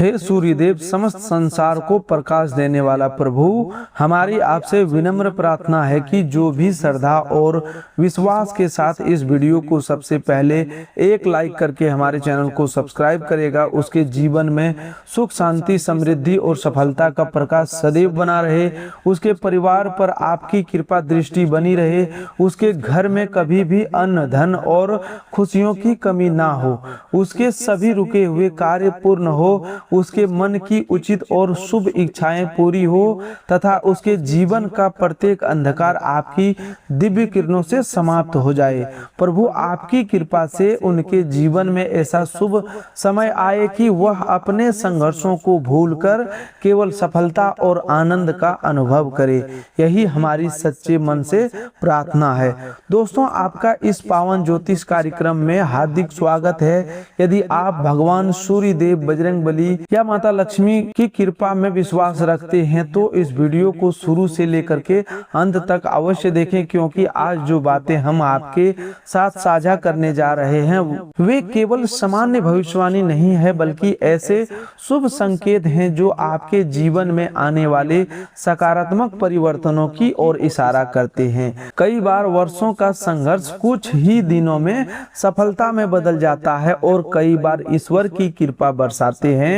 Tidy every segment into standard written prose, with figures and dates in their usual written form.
हे सूर्यदेव, समस्त संसार को प्रकाश देने वाला प्रभु, हमारी आपसे विनम्र प्रार्थना है कि जो भी श्रद्धा और विश्वास के साथ इस वीडियो को सबसे पहले एक लाइक करके हमारे चैनल को सब्सक्राइब करेगा, उसके जीवन में सुख शांति समृद्धि और सफलता का प्रकाश सदैव बना रहे, उसके परिवार पर आपकी कृपा दृष्टि बनी रहे, उसके घर में कभी भी अन्न धन और खुशियों की कमी ना हो, उसके सभी रुके हुए कार्य पूर्ण हो, उसके मन की उचित और शुभ इच्छाएं पूरी हो तथा उसके जीवन का प्रत्येक अंधकार आपकी दिव्य किरणों से समाप्त हो जाए। प्रभु, आपकी कृपा से उनके जीवन में ऐसा शुभ समय आए कि वह अपने संघर्षों को भूलकर केवल सफलता और आनंद का अनुभव करे। यही हमारी सच्चे मन से प्रार्थना है। दोस्तों, आपका इस पावन ज्योतिष कार्यक्रम में हार्दिक स्वागत है। यदि आप भगवान सूर्य देव, बजरंगबली या माता लक्ष्मी की कृपा में विश्वास रखते हैं तो इस वीडियो को शुरू से लेकर के अंत तक अवश्य देखें, क्योंकि आज जो बातें हम आपके साथ साझा करने जा रहे हैं वे केवल सामान्य भविष्यवाणी नहीं है, बल्कि ऐसे शुभ संकेत हैं जो आपके जीवन में आने वाले सकारात्मक परिवर्तनों की ओर इशारा करते हैं। कई बार वर्षों का संघर्ष कुछ ही दिनों में सफलता में बदल जाता है और कई बार ईश्वर की कृपा बरसाते हैं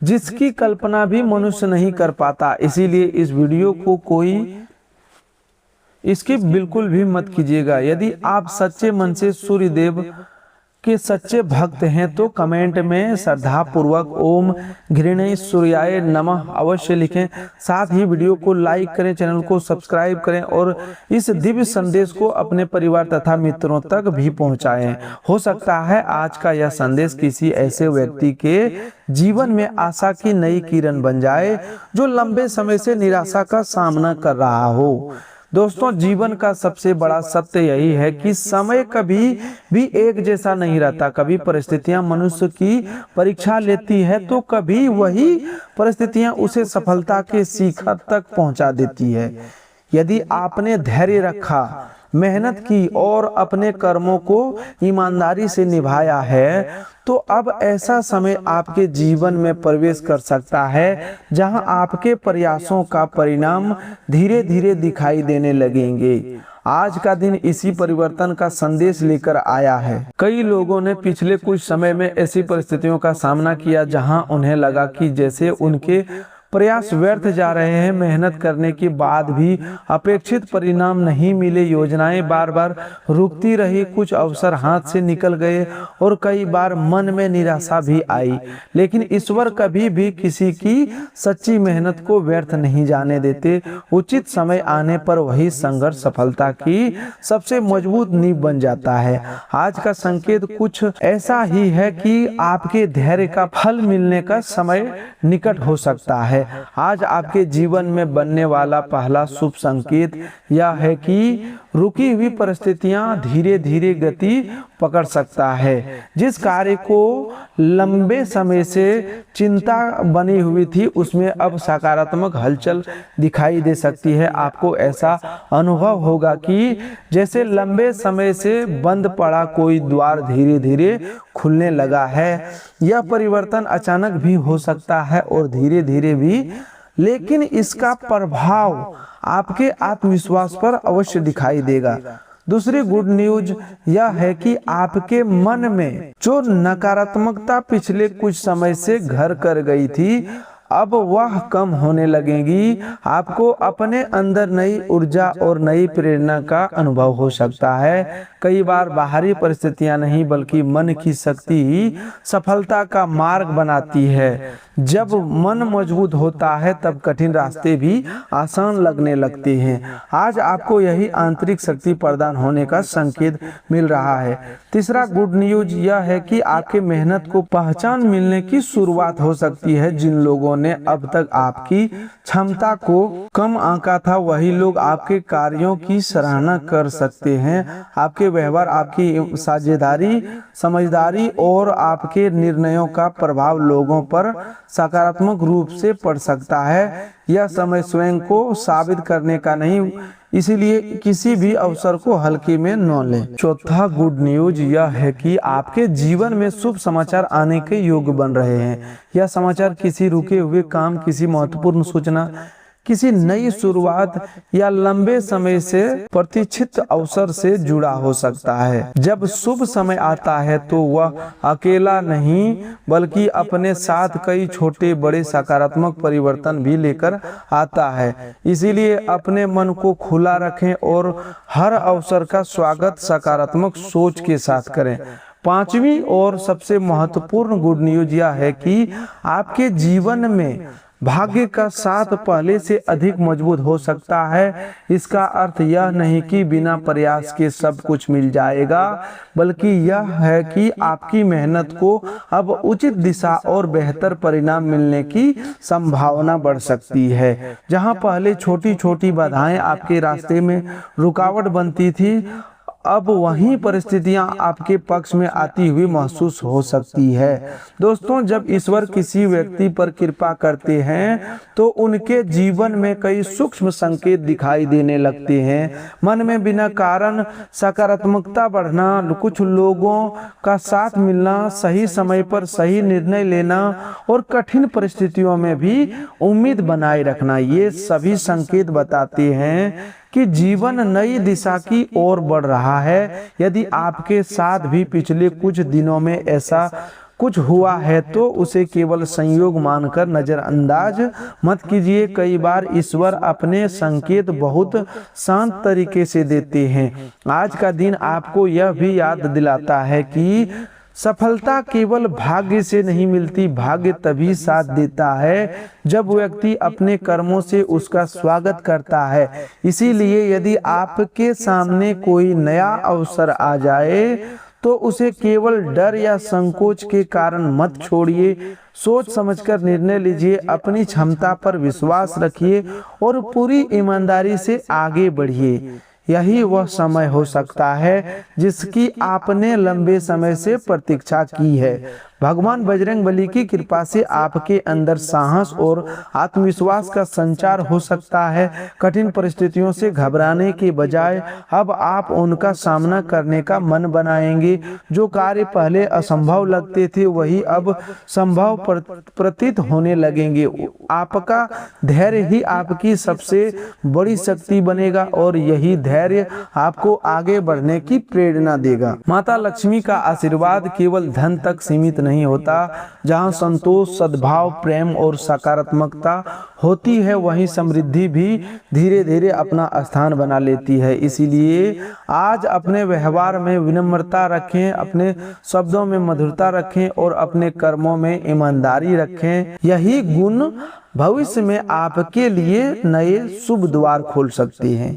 जिसकी कल्पना भी मनुष्य नहीं कर पाता। इसीलिए इस वीडियो को कोई स्किप बिल्कुल भी मत कीजिएगा। यदि आप सच्चे मन से सूर्यदेव के सच्चे भक्त हैं तो कमेंट में श्रद्धा पूर्वक ओम घृणे सूर्याय नमः अवश्य लिखें। साथ ही वीडियो को लाइक करें, चैनल को सब्सक्राइब करें और इस दिव्य संदेश को अपने परिवार तथा मित्रों तक भी पहुंचाएं। हो सकता है आज का यह संदेश किसी ऐसे व्यक्ति के जीवन में आशा की नई किरण बन जाए जो लंबे समय से निराशा का सामना कर रहा हो। दोस्तों, जीवन का सबसे बड़ा सत्य यही है कि समय कभी भी एक जैसा नहीं रहता। कभी परिस्थितियां मनुष्य की परीक्षा लेती है तो कभी वही परिस्थितियां उसे सफलता के शिखर तक पहुंचा देती है। यदि आपने धैर्य रखा, मेहनत की और अपने कर्मों को ईमानदारी से निभाया है तो अब ऐसा समय आपके जीवन में प्रवेश कर सकता है जहां आपके प्रयासों का परिणाम धीरे धीरे दिखाई देने लगेंगे। आज का दिन इसी परिवर्तन का संदेश लेकर आया है। कई लोगों ने पिछले कुछ समय में ऐसी परिस्थितियों का सामना किया जहां उन्हें लगा कि जैसे उनके प्रयास व्यर्थ जा रहे हैं। मेहनत करने के बाद भी अपेक्षित परिणाम नहीं मिले, योजनाएं बार बार रुकती रही, कुछ अवसर हाथ से निकल गए और कई बार मन में निराशा भी आई। लेकिन ईश्वर कभी भी किसी की सच्ची मेहनत को व्यर्थ नहीं जाने देते। उचित समय आने पर वही संघर्ष सफलता की सबसे मजबूत नींव बन जाता है। आज का संकेत कुछ ऐसा ही है कि आपके धैर्य का फल मिलने का समय निकट हो सकता है। आज आपके जीवन में बनने वाला पहला शुभ संकेत यह है कि रुकी हुई परिस्थितियां धीरे धीरे गति पकड़ सकता है। जिस कार्य को लंबे समय से चिंता बनी हुई थी उसमें अब सकारात्मक हलचल दिखाई दे सकती है। आपको ऐसा अनुभव होगा कि जैसे लंबे समय से बंद पड़ा कोई द्वार धीरे धीरे खुलने लगा है। यह परिवर्तन अचानक भी हो सकता है और धीरे धीरे भी, लेकिन इसका प्रभाव आपके आत्मविश्वास पर अवश्य दिखाई देगा। दूसरी गुड न्यूज यह है कि आपके मन में जो नकारात्मकता पिछले कुछ समय से घर कर गई थी अब वह कम होने लगेगी। आपको अपने अंदर नई ऊर्जा और नई प्रेरणा का अनुभव हो सकता है। कई बार बाहरी परिस्थितियां नहीं बल्कि मन की शक्ति ही सफलता का मार्ग बनाती है। जब मन मजबूत होता है तब कठिन रास्ते भी आसान लगने लगते हैं। आज आपको यही आंतरिक शक्ति प्रदान होने का संकेत मिल रहा है। तीसरा गुड न्यूज यह है कि आपके मेहनत को पहचान मिलने की शुरुआत हो सकती है। जिन लोगों ने अब तक आपकी क्षमता को कम आंका था वही लोग आपके कार्यों की सराहना कर सकते हैं। आपके व्यवहार, आपकी साझेदारी, समझदारी और आपके निर्णयों का प्रभाव लोगों पर सकारात्मक रूप से पड़ सकता है। यह समय स्वयं को साबित करने का नहीं, इसीलिए किसी भी अवसर को हल्के में न लें। चौथा गुड न्यूज यह है कि आपके जीवन में शुभ समाचार आने के योग बन रहे हैं। यह समाचार किसी रुके हुए काम, किसी महत्वपूर्ण सूचना, किसी नई शुरुआत या लंबे समय से प्रतीक्षित अवसर से जुड़ा हो सकता है। जब शुभ समय आता है तो वह अकेला नहीं बल्कि अपने साथ कई छोटे बड़े सकारात्मक परिवर्तन भी लेकर आता है। इसीलिए अपने मन को खुला रखें और हर अवसर का स्वागत सकारात्मक सोच के साथ करें। पांचवी और सबसे महत्वपूर्ण गुड न्यूज यह है कि आपके जीवन में भाग्य का साथ पहले से अधिक मजबूत हो सकता है। इसका अर्थ यह नहीं कि बिना प्रयास के सब कुछ मिल जाएगा, बल्कि यह है कि आपकी मेहनत को अब उचित दिशा और बेहतर परिणाम मिलने की संभावना बढ़ सकती है। जहां पहले छोटी छोटी बाधाएं आपके रास्ते में रुकावट बनती थी, अब वही परिस्थितियां आपके पक्ष में आती हुई महसूस हो सकती है। दोस्तों, जब ईश्वर किसी व्यक्ति पर कृपा करते हैं तो उनके जीवन में कई सूक्ष्म संकेत दिखाई देने लगते हैं। मन में बिना कारण सकारात्मकता बढ़ना, कुछ लोगों का साथ मिलना, सही समय पर सही निर्णय लेना और कठिन परिस्थितियों में भी उम्मीद बनाए रखना, ये सभी संकेत बताते हैं कि जीवन नई दिशा की ओर बढ़ रहा है। यदि आपके साथ भी पिछले कुछ दिनों में ऐसा कुछ हुआ है तो उसे केवल संयोग मानकर नजरअंदाज मत कीजिए। कई बार ईश्वर अपने संकेत बहुत शांत तरीके से देते हैं। आज का दिन आपको यह भी याद दिलाता है कि सफलता केवल भाग्य से नहीं मिलती, भाग्य तभी साथ देता है जब व्यक्ति अपने कर्मों से उसका स्वागत करता है। इसीलिए यदि आपके सामने कोई नया अवसर आ जाए तो उसे केवल डर या संकोच के कारण मत छोड़िए। सोच समझकर निर्णय लीजिए, अपनी क्षमता पर विश्वास रखिए और पूरी ईमानदारी से आगे बढ़िए। यही वह समय हो सकता है जिसकी आपने लंबे समय से प्रतीक्षा की है। भगवान बजरंगबली की कृपा से आपके अंदर साहस और आत्मविश्वास का संचार हो सकता है। कठिन परिस्थितियों से घबराने के बजाय अब आप उनका सामना करने का मन बनाएंगे। जो कार्य पहले असंभव लगते थे वही अब संभव प्रतीत होने लगेंगे। आपका धैर्य ही आपकी सबसे बड़ी शक्ति बनेगा और यही धैर्य आपको आगे बढ़ने की प्रेरणा देगा। माता लक्ष्मी का आशीर्वाद केवल धन तक सीमित नहीं होता। जहां संतोष, सद्भाव, प्रेम और सकारात्मकता होती है वहीं समृद्धि भी धीरे धीरे अपना स्थान बना लेती है। इसीलिए आज अपने व्यवहार में विनम्रता रखें, अपने शब्दों में मधुरता रखें और अपने कर्मों में ईमानदारी रखें। यही गुण भविष्य में आपके लिए नए शुभ द्वार खोल सकते हैं।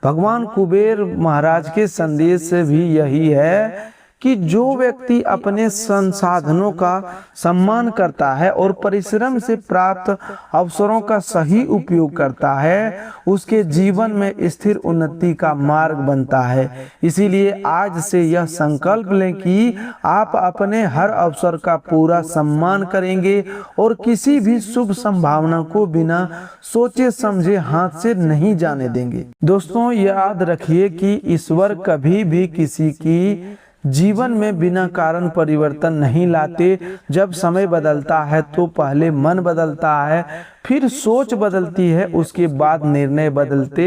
भगवान कुबेर महाराज के संदेश भी यही है कि जो व्यक्ति अपने संसाधनों का सम्मान करता है और परिश्रम से प्राप्त अवसरों का सही उपयोग करता है, उसके जीवन में स्थिर उन्नति का मार्ग बनता है। इसीलिए आज से यह संकल्प लें कि आप अपने हर अवसर का पूरा सम्मान करेंगे और किसी भी शुभ संभावना को बिना सोचे समझे हाथ से नहीं जाने देंगे। दोस्तों, याद रखिए कि ईश्वर कभी भी किसी की जीवन में बिना कारण परिवर्तन नहीं लाते। जब समय बदलता है तो पहले मन बदलता है, फिर सोच बदलती है, उसके बाद निर्णय बदलते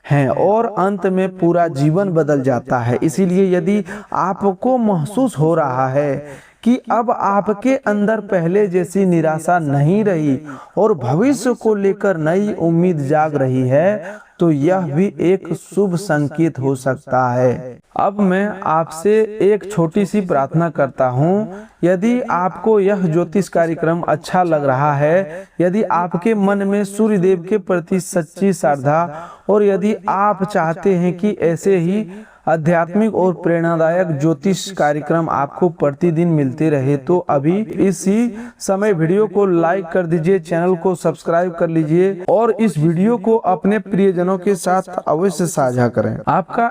हैं और अंत में पूरा जीवन बदल जाता है। इसीलिए यदि आपको महसूस हो रहा है कि अब आपके अंदर पहले जैसी निराशा नहीं रही और भविष्य को लेकर नई उम्मीद जाग रही है, तो यह भी एक शुभ संकेत हो सकता है। अब मैं आपसे एक छोटी सी प्रार्थना करता हूँ। यदि आपको यह ज्योतिष कार्यक्रम अच्छा लग रहा है, यदि आपके मन में सूर्य देव के प्रति सच्ची श्रद्धा और यदि आप चाहते हैं कि ऐसे ही आध्यात्मिक और प्रेरणादायक ज्योतिष कार्यक्रम आपको प्रतिदिन मिलते रहे, तो अभी इसी समय वीडियो को लाइक कर दीजिए, चैनल को सब्सक्राइब कर लीजिए और इस वीडियो को अपने प्रियजनों के साथ अवश्य साझा करें। आपका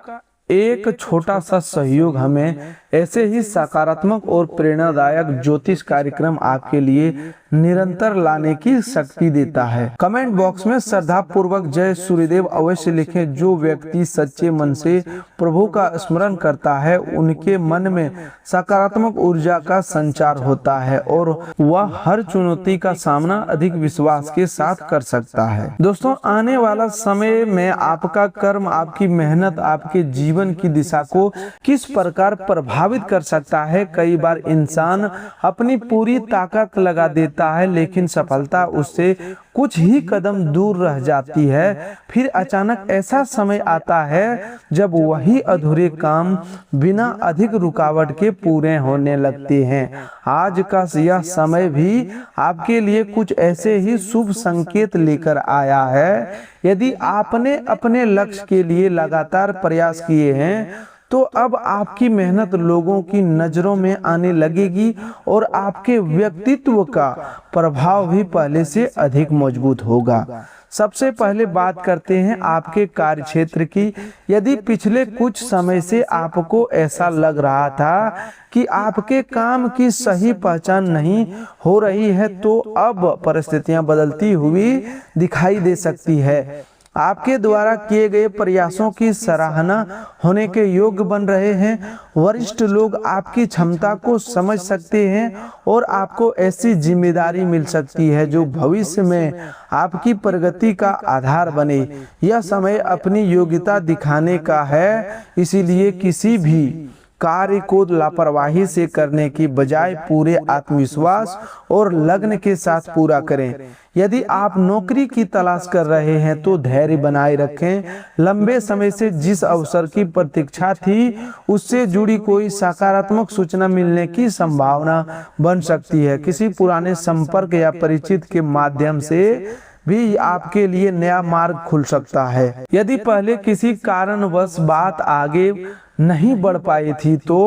एक छोटा सा सहयोग हमें ऐसे ही सकारात्मक और प्रेरणादायक ज्योतिष कार्यक्रम आपके लिए निरंतर लाने की शक्ति देता है। कमेंट बॉक्स में श्रद्धा पूर्वक जय सूर्यदेव अवश्य लिखें। जो व्यक्ति सच्चे मन से प्रभु का स्मरण करता है उनके मन में सकारात्मक ऊर्जा का संचार होता है और वह हर चुनौती का सामना अधिक विश्वास के साथ कर सकता है। दोस्तों, आने वाला समय में आपका कर्म, आपकी मेहनत आपके जीवन की दिशा को किस प्रकार प्रभावित कर सकता है। कई बार इंसान अपनी पूरी ताकत लगा देता है लेकिन सफलता उससे कुछ ही कदम दूर रह जाती है। फिर अचानक ऐसा समय आता है जब वही अधूरे काम बिना अधिक रुकावट के पूरे होने लगते हैं। आज का यह समय भी आपके लिए कुछ ऐसे ही शुभ संकेत लेकर आया है। यदि आपने अपने लक्ष्य के लिए लगातार प्रयास किए हैं तो अब आपकी मेहनत लोगों की नजरों में आने लगेगी और आपके व्यक्तित्व का प्रभाव भी पहले से अधिक मजबूत होगा। सबसे पहले बात करते हैं आपके कार्यक्षेत्र की। यदि पिछले कुछ समय से आपको ऐसा लग रहा था कि आपके काम की सही पहचान नहीं हो रही है तो अब परिस्थितियां बदलती हुई दिखाई दे सकती है। आपके द्वारा किए गए प्रयासों की सराहना होने के योग्य बन रहे हैं। वरिष्ठ लोग आपकी क्षमता को समझ सकते हैं और आपको ऐसी जिम्मेदारी मिल सकती है जो भविष्य में आपकी प्रगति का आधार बने। यह समय अपनी योग्यता दिखाने का है, इसीलिए किसी भी कार्य को लापरवाही से करने की बजाय पूरे आत्मविश्वास और लगन के साथ पूरा करें। यदि आप नौकरी की तलाश कर रहे हैं तो धैर्य बनाए रखें। लंबे समय से जिस अवसर की प्रतीक्षा थी उससे जुड़ी कोई सकारात्मक सूचना मिलने की संभावना बन सकती है। किसी पुराने संपर्क या परिचित के माध्यम से भी आपके लिए नया मार्ग खुल सकता है। यदि पहले किसी कारणवश बात आगे नहीं बढ़ पाई थी तो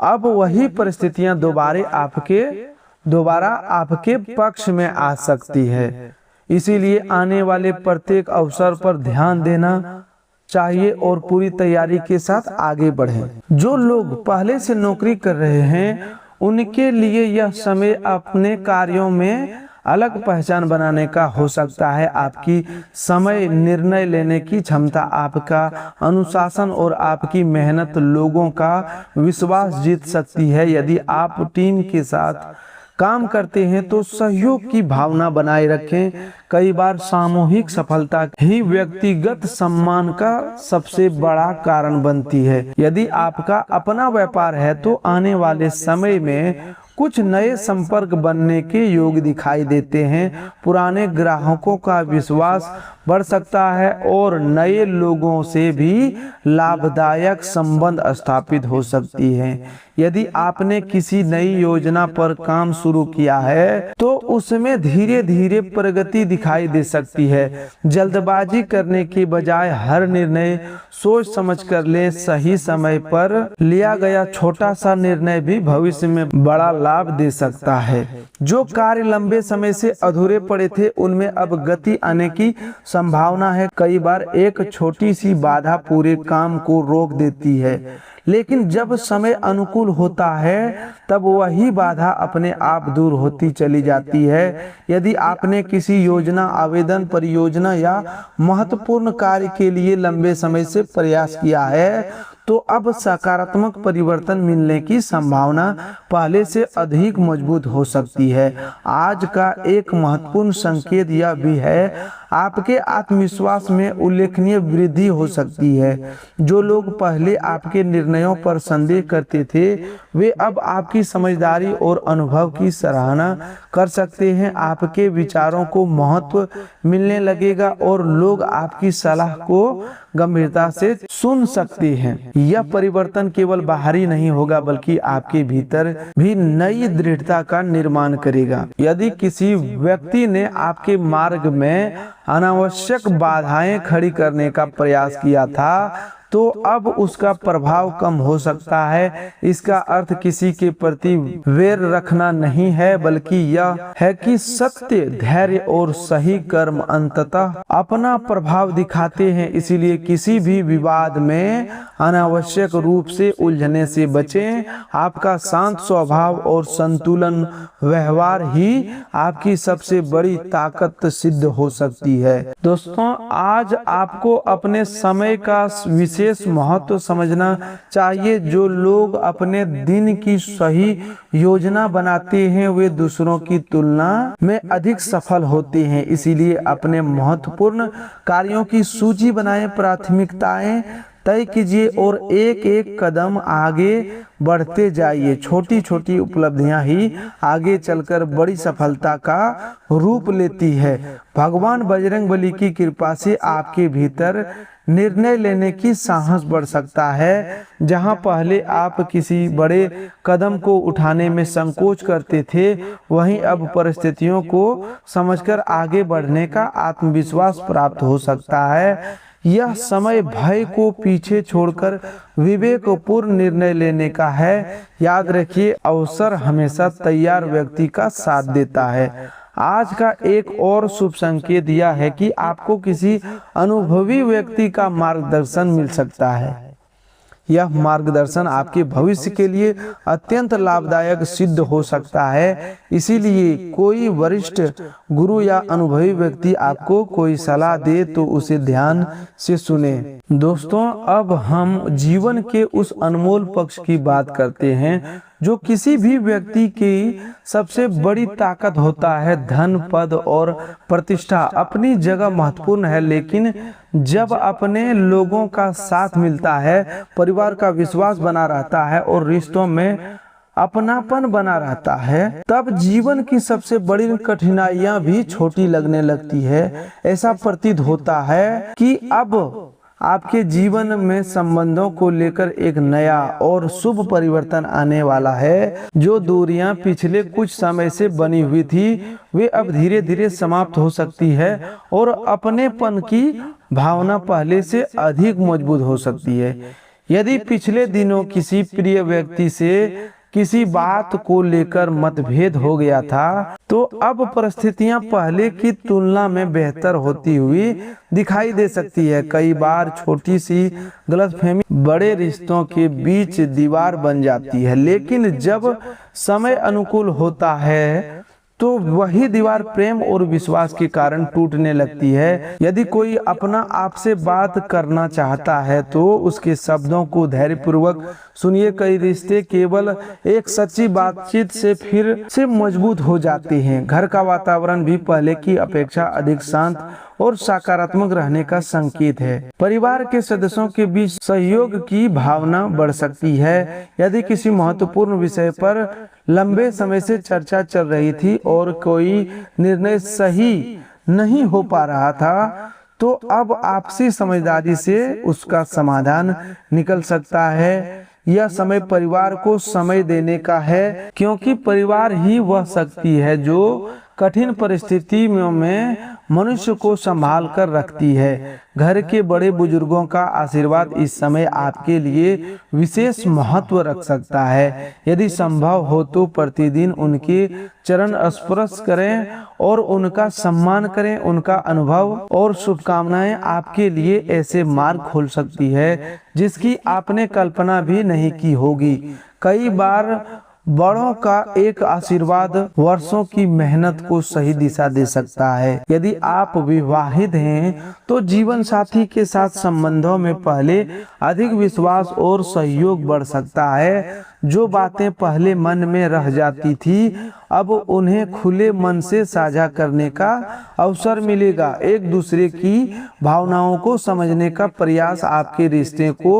अब वही परिस्थितियां दोबारा आपके पक्ष में आ सकती है। इसीलिए आने वाले प्रत्येक अवसर पर ध्यान देना चाहिए और पूरी तैयारी के साथ आगे बढ़ें। जो लोग पहले से नौकरी कर रहे हैं उनके लिए यह समय अपने कार्यों में अलग पहचान बनाने का हो सकता है। आपकी समय, निर्णय लेने की क्षमता, आपका अनुशासन और आपकी मेहनत लोगों का विश्वास जीत सकती है। यदि आप टीम के साथ काम करते हैं तो सहयोग की भावना बनाए रखें। कई बार सामूहिक सफलता ही व्यक्तिगत सम्मान का सबसे बड़ा कारण बनती है। यदि आपका अपना व्यापार है तो आने वाले समय में कुछ नए संपर्क बनने के योग दिखाई देते हैं। पुराने ग्राहकों का विश्वास बढ़ सकता है और नए लोगों से भी लाभदायक संबंध स्थापित हो सकती है। यदि आपने किसी नई योजना पर काम शुरू किया है तो उसमें धीरे धीरे प्रगति दिखाई दे सकती है। जल्दबाजी करने की बजाय हर निर्णय सोच समझ कर लें। सही समय पर लिया गया छोटा सा निर्णय भी भविष्य में बड़ा लाभ दे सकता है। जो कार्य लंबे समय से अधूरे पड़े थे उनमें अब गति आने की संभावना है। कई बार एक छोटी सी बाधा पूरे काम को रोक देती है, लेकिन जब समय अनुकूल होता है तब वही बाधा अपने आप दूर होती चली जाती है। यदि आपने किसी योजना, आवेदन, परियोजना या महत्वपूर्ण कार्य के लिए लंबे समय से प्रयास किया है तो अब सकारात्मक परिवर्तन मिलने की संभावना पहले से अधिक मजबूत हो सकती है। आज का एक महत्वपूर्ण संकेत यह भी है, आपके आत्मविश्वास में उल्लेखनीय वृद्धि हो सकती है। जो लोग पहले आपके निर्णयों पर संदेह करते थे वे अब आपकी समझदारी और अनुभव की सराहना कर सकते हैं। आपके विचारों को महत्व मिलने लगेगा और लोग आपकी सलाह को गंभीरता से सुन सकते हैं। यह परिवर्तन केवल बाहरी नहीं होगा बल्कि आपके भीतर भी नई दृढ़ता का निर्माण करेगा। यदि किसी व्यक्ति ने आपके मार्ग में अनावश्यक बाधाएं खड़ी करने का प्रयास किया था तो अब उसका प्रभाव कम हो सकता है। इसका अर्थ किसी के प्रति वैर रखना नहीं है, बल्कि यह है कि सत्य, धैर्य और सही कर्म अंततः अपना प्रभाव दिखाते हैं। इसीलिए किसी भी विवाद में अनावश्यक रूप से उलझने से बचें। आपका शांत स्वभाव और संतुलन व्यवहार ही आपकी सबसे बड़ी ताकत सिद्ध हो सकती है। दोस्तों, आज आपको अपने समय का विशेष महत्व समझना चाहिए। जो लोग अपने दिन की सही योजना बनाते हैं वे दूसरों की तुलना में अधिक सफल होते हैं। इसीलिए अपने महत्वपूर्ण कार्यों की सूची बनाएं, प्राथमिकताएं तय कीजिए और एक एक कदम आगे बढ़ते जाइए। छोटी छोटी उपलब्धियां ही आगे चलकर बड़ी सफलता का रूप लेती है। भगवान बजरंगबली की कृपा से आपके भीतर निर्णय लेने की साहस बढ़ सकता है। जहां पहले आप किसी बड़े कदम को उठाने में संकोच करते थे, वहीं अब परिस्थितियों को समझकर आगे बढ़ने का आत्मविश्वास प्राप्त हो सकता है। यह समय भय को पीछे छोड़कर विवेकपूर्ण निर्णय लेने का है। याद रखिए, अवसर हमेशा तैयार व्यक्ति का साथ देता है। आज का एक और शुभ संकेत यह है कि आपको किसी अनुभवी व्यक्ति का मार्गदर्शन मिल सकता है। यह मार्गदर्शन आपके भविष्य के लिए अत्यंत लाभदायक सिद्ध हो सकता है। इसीलिए कोई वरिष्ठ गुरु या अनुभवी व्यक्ति आपको कोई सलाह दे तो उसे ध्यान से सुने। दोस्तों, अब हम जीवन के उस अनमोल पक्ष की बात करते हैं जो किसी भी व्यक्ति की सबसे बड़ी ताकत होता है। धन, पद और प्रतिष्ठा अपनी जगह महत्वपूर्ण है, लेकिन जब अपने लोगों का साथ मिलता है, परिवार का विश्वास बना रहता है और रिश्तों में अपनापन बना रहता है, तब जीवन की सबसे बड़ी कठिनाइयां भी छोटी लगने लगती है। ऐसा प्रतीत होता है कि अब आपके जीवन में संबंधों को लेकर एक नया और शुभ परिवर्तन आने वाला है। जो दूरियां पिछले कुछ समय से बनी हुई थी, वे अब धीरे धीरे समाप्त हो सकती है और अपनेपन की भावना पहले से अधिक मजबूत हो सकती है। यदि पिछले दिनों किसी प्रिय व्यक्ति से किसी बात को लेकर मतभेद हो गया था, तो अब परिस्थितियां पहले की तुलना में बेहतर होती हुई दिखाई दे सकती है। कई बार छोटी सी गलतफहमी बड़े रिश्तों के बीच दीवार बन जाती है, लेकिन जब समय अनुकूल होता है तो वही दीवार प्रेम और विश्वास के कारण टूटने लगती है। यदि कोई अपना आपसे बात करना चाहता है तो उसके शब्दों को धैर्यपूर्वक सुनिए। कई रिश्ते केवल एक सच्ची बातचीत से फिर से मजबूत हो जाते हैं। घर का वातावरण भी पहले की अपेक्षा अधिक शांत और सकारात्मक रहने का संकेत है। परिवार के सदस्यों के बीच सहयोग की भावना बढ़ सकती है। यदि किसी महत्वपूर्ण विषय पर लंबे समय से चर्चा चल रही थी और कोई निर्णय सही नहीं हो पा रहा था, तो अब आपसी समझदारी से उसका समाधान निकल सकता है। यह समय परिवार को समय देने का है, क्योंकि परिवार ही वह शक्ति है जो कठिन परिस्थिति में मनुष्य को संभाल कर रखती है। घर के बड़े बुजुर्गों का आशीर्वाद इस समय आपके लिए विशेष महत्व रख सकता है। यदि संभव हो तो प्रतिदिन उनके चरण स्पर्श करें और उनका सम्मान करें। उनका अनुभव और शुभकामनाएं आपके लिए ऐसे मार्ग खोल सकती है जिसकी आपने कल्पना भी नहीं की होगी। कई बार बड़ों का एक आशीर्वाद वर्षों की मेहनत को सही दिशा दे सकता है। यदि आप विवाहित हैं तो जीवन साथी के साथ संबंधों में पहले अधिक विश्वास और सहयोग बढ़ सकता है। जो बातें पहले मन में रह जाती थी, अब उन्हें खुले मन से साझा करने का अवसर मिलेगा। एक दूसरे की भावनाओं को समझने का प्रयास आपके रिश्ते को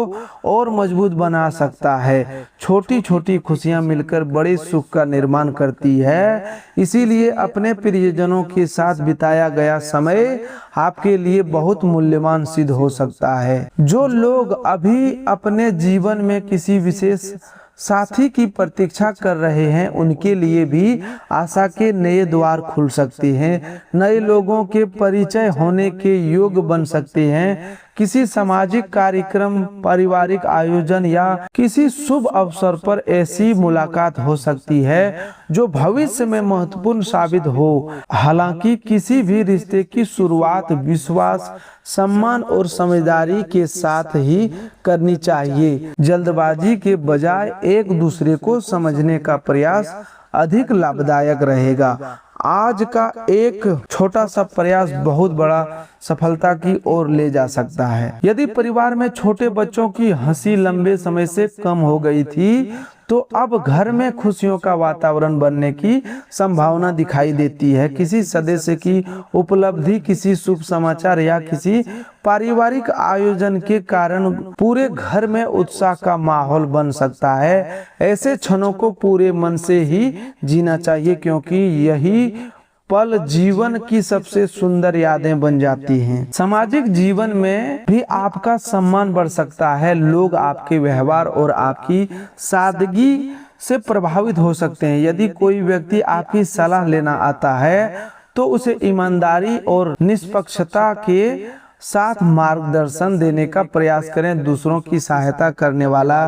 और मजबूत बना सकता है। छोटी छोटी खुशियां मिलकर बड़े सुख का निर्माण करती है। इसीलिए अपने प्रियजनों के साथ बिताया गया समय आपके लिए बहुत मूल्यवान सिद्ध हो सकता है। जो लोग अभी अपने जीवन में किसी विशेष साथी की प्रतीक्षा कर रहे हैं, उनके लिए भी आशा के नए द्वार खुल सकते हैं। नए लोगों के परिचय होने के योग बन सकते हैं। किसी सामाजिक कार्यक्रम, पारिवारिक आयोजन या किसी शुभ अवसर पर ऐसी मुलाकात हो सकती है जो भविष्य में महत्वपूर्ण साबित हो। हालांकि किसी भी रिश्ते की शुरुआत विश्वास, सम्मान और समझदारी के साथ ही करनी चाहिए। जल्दबाजी के बजाय एक दूसरे को समझने का प्रयास अधिक लाभदायक रहेगा। आज का एक छोटा सा प्रयास बहुत बड़ा सफलता की ओर ले जा सकता है। यदि परिवार में छोटे बच्चों की हंसी लंबे समय से कम हो गई थी, तो अब घर में खुशियों का वातावरण बनने की संभावना दिखाई देती है। किसी सदस्य की उपलब्धि, किसी शुभ समाचार या किसी पारिवारिक आयोजन के कारण पूरे घर में उत्साह का माहौल बन सकता है। ऐसे क्षणों को पूरे मन से ही जीना चाहिए, क्योंकि यही पल जीवन की सबसे सुंदर यादें बन जाती हैं। सामाजिक जीवन में भी आपका सम्मान बढ़ सकता है। लोग आपके व्यवहार और आपकी सादगी से प्रभावित हो सकते हैं। यदि कोई व्यक्ति आपकी सलाह लेना आता है तो उसे ईमानदारी और निष्पक्षता के साथ मार्गदर्शन देने का प्रयास करें। दूसरों की सहायता करने वाला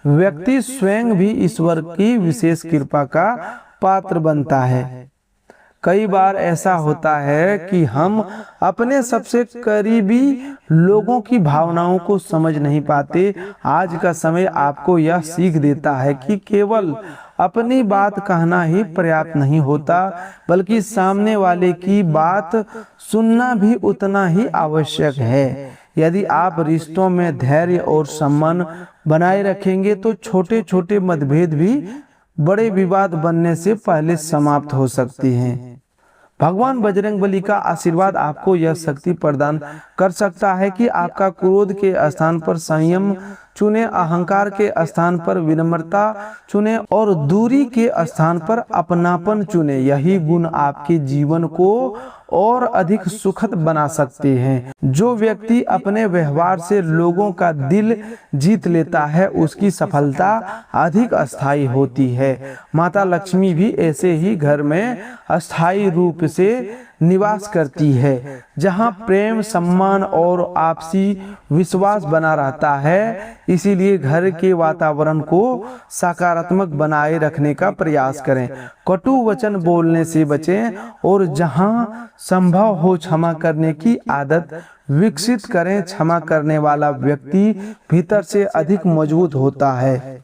व्यक्ति स्वयं भी ईश्वर की विशेष कृपा का पात्र बनता है। कई बार ऐसा होता है कि हम अपने सबसे करीबी लोगों की भावनाओं को समझ नहीं पाते। आज का समय आपको यह सीख देता है कि केवल अपनी बात कहना ही पर्याप्त नहीं होता, बल्कि सामने वाले की बात सुनना भी उतना ही आवश्यक है। यदि आप रिश्तों में धैर्य और सम्मान बनाए रखेंगे तो छोटे छोटे मतभेद भी बड़े विवाद बनने से पहले समाप्त हो सकती हैं। भगवान बजरंगबली का आशीर्वाद आपको यह शक्ति प्रदान कर सकता है कि आपका क्रोध के स्थान पर संयम चुने, अहंकार के स्थान पर विनम्रता चुने और दूरी के स्थान पर अपनापन चुने। यही गुण आपके जीवन को और अधिक सुखद बना सकते हैं। जो व्यक्ति अपने व्यवहार से लोगों का दिल जीत लेता है, उसकी सफलता अधिक अस्थायी होती है। माता लक्ष्मी भी ऐसे ही घर में अस्थायी रूप से निवास करती है, जहां प्रेम, सम्मान और आपसी विश्वास बना रहता है। इसीलिए घर के वातावरण को सकारात्मक बनाए रखने का प्रयास करें। कटु वचन बोलने से बचें और जहां संभव हो क्षमा करने की आदत विकसित करें। क्षमा करने वाला व्यक्ति भीतर से अधिक मजबूत होता है।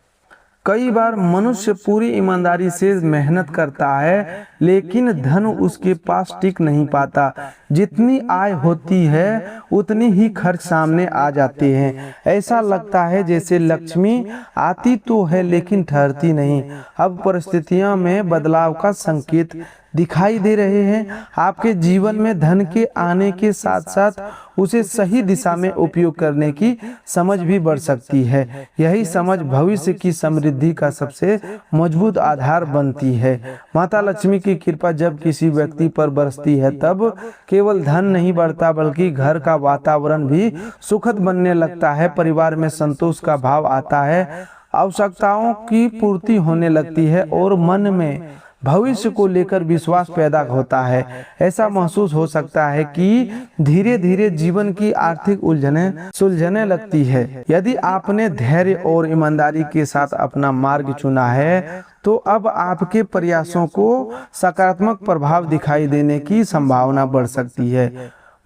कई बार मनुष्य पूरी ईमानदारी से मेहनत करता है, लेकिन धन उसके पास टिक नहीं पाता। जितनी आय होती है उतनी ही खर्च सामने आ जाते हैं। ऐसा लगता है जैसे लक्ष्मी आती तो है लेकिन ठहरती नहीं। अब परिस्थितियों में बदलाव का संकेत दिखाई दे रहे हैं। आपके जीवन में धन के आने के साथ साथ उसे सही दिशा में उपयोग करने की समझ भी बढ़ सकती है। यही समझ भविष्य की समृद्धि का सबसे मजबूत आधार बनती है। माता लक्ष्मी की कृपा जब किसी व्यक्ति पर बरसती है, तब केवल धन नहीं बढ़ता, बल्कि घर का वातावरण भी सुखद बनने लगता है। परिवार में संतोष का भाव आता है, आवश्यकताओं की पूर्ति होने लगती है और मन में भविष्य को लेकर विश्वास पैदा होता है। ऐसा महसूस हो सकता है कि धीरे धीरे जीवन की आर्थिक उलझनें सुलझने लगती है। यदि आपने धैर्य और ईमानदारी के साथ अपना मार्ग चुना है, तो अब आपके प्रयासों को सकारात्मक प्रभाव दिखाई देने की संभावना बढ़ सकती है।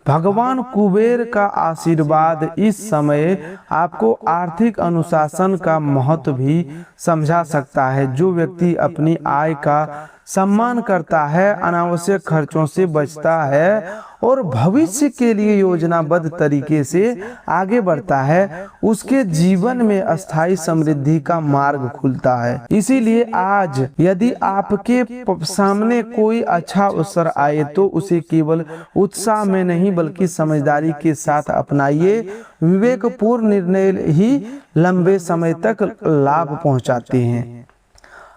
भगवान कुबेर का आशीर्वाद इस समय आपको आर्थिक अनुशासन का महत्व भी समझा सकता है। जो व्यक्ति अपनी आय का सम्मान करता है, अनावश्यक खर्चों से बचता है और भविष्य के लिए योजनाबद्ध तरीके से आगे बढ़ता है, उसके जीवन में अस्थायी समृद्धि का मार्ग खुलता है। इसीलिए आज यदि आपके सामने कोई अच्छा अवसर आए तो उसे केवल उत्साह में नहीं बल्कि समझदारी के साथ अपनाइए। विवेकपूर्ण निर्णय ही लंबे समय तक लाभ पहुंचाते हैं।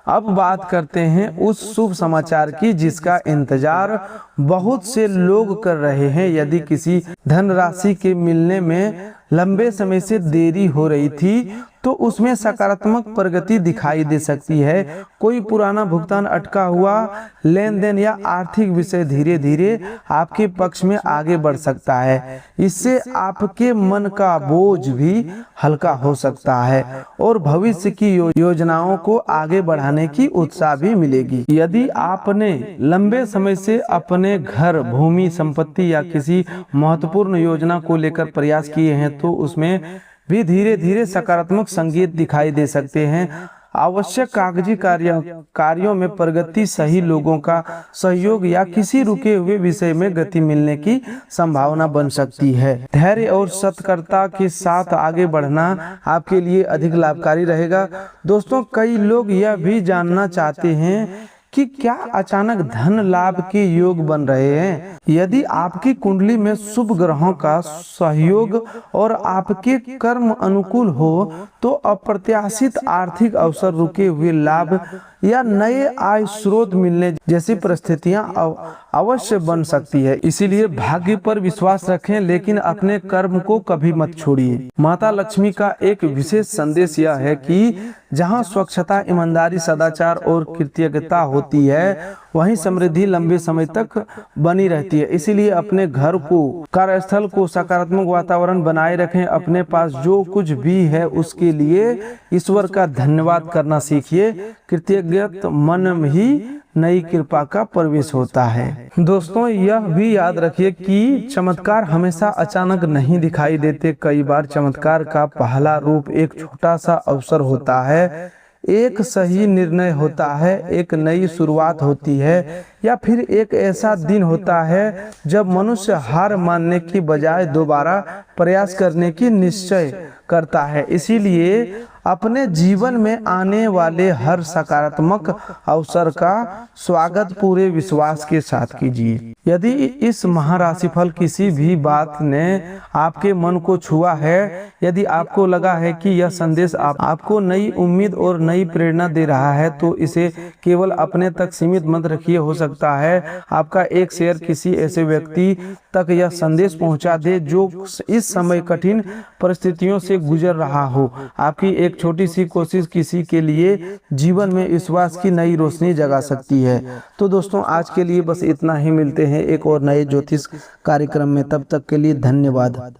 अब बात करते हैं उस शुभ समाचार की जिसका इंतजार बहुत से लोग कर रहे हैं। यदि किसी धनराशि के मिलने में लंबे समय से देरी हो रही थी तो उसमें सकारात्मक प्रगति दिखाई दे सकती है। कोई पुराना भुगतान, अटका हुआ लेन देन या आर्थिक विषय धीरे धीरे आपके पक्ष में आगे बढ़ सकता है। इससे आपके मन का बोझ भी हल्का हो सकता है और भविष्य की योजनाओं को आगे बढ़ाने की उत्साह भी मिलेगी। यदि आपने लंबे समय से अपने घर, भूमि, संपत्ति या किसी महत्वपूर्ण योजना को लेकर प्रयास किए हैं तो उसमें भी धीरे धीरे सकारात्मक संकेत दिखाई दे सकते हैं। आवश्यक कागजी कार्यों में प्रगति, सही लोगों का सहयोग या किसी रुके हुए विषय में गति मिलने की संभावना बन सकती है। धैर्य और सतर्कता के साथ आगे बढ़ना आपके लिए अधिक लाभकारी रहेगा। दोस्तों, कई लोग यह भी जानना चाहते हैं कि क्या अचानक धन लाभ के योग बन रहे हैं। यदि आपकी कुंडली में शुभ ग्रहों का सहयोग और आपके कर्म अनुकूल हो तो अप्रत्याशित आर्थिक अवसर, रुके हुए लाभ या नए आय स्रोत मिलने जैसी परिस्थितियां अवश्य बन सकती है। इसीलिए भाग्य पर विश्वास रखें, लेकिन अपने कर्म को कभी मत छोड़िए। माता लक्ष्मी का एक विशेष संदेश यह है कि जहां स्वच्छता, ईमानदारी, सदाचार और कृतज्ञता होती है वहीं समृद्धि लंबे समय तक बनी रहती है। इसीलिए अपने घर को, कार्यस्थल को सकारात्मक वातावरण बनाए रखें। अपने पास जो कुछ भी है उसके लिए ईश्वर का धन्यवाद करना सीखिए। कृतज्ञ मन में ही नई कृपा का प्रवेश होता है। दोस्तों, यह भी याद रखिए कि चमत्कार हमेशा अचानक नहीं दिखाई देते। कई बार चमत्कार का पहला रूप एक छोटा सा अवसर होता है, एक सही निर्णय होता है, एक नई शुरुआत होती है या फिर एक ऐसा दिन होता है जब मनुष्य हार मानने की बजाय दोबारा प्रयास करने की निश्चय करता है। इसीलिए अपने जीवन में आने वाले हर सकारात्मक अवसर का स्वागत पूरे विश्वास के साथ कीजिए। यदि इस महाराशिफल किसी भी बात ने आपके मन को छुआ है, यदि आपको लगा है कि यह संदेश आपको नई उम्मीद और नई प्रेरणा दे रहा है तो इसे केवल अपने तक सीमित मत रखिए। हो सकता है आपका एक शेयर किसी ऐसे व्यक्ति तक यह संदेश पहुंचा दे जो इस समय कठिन परिस्थितियों से गुजर रहा हो। आपकी एक छोटी सी कोशिश किसी के लिए जीवन में विश्वास की नई रोशनी जगा सकती है। तो दोस्तों, आज के लिए बस इतना ही। मिलते हैं एक और नए ज्योतिष कार्यक्रम में, तब तक के लिए धन्यवाद।